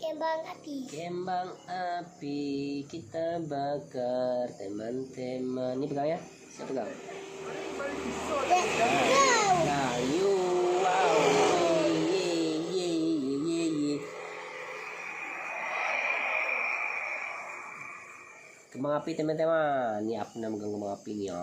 Kembang api. Kembang api kita bakar, teman-teman. Ini pegang ya? Saya pegang. Kayu, wow, ye. Kembang api teman-teman. Ini aku megang kembang api nih ya.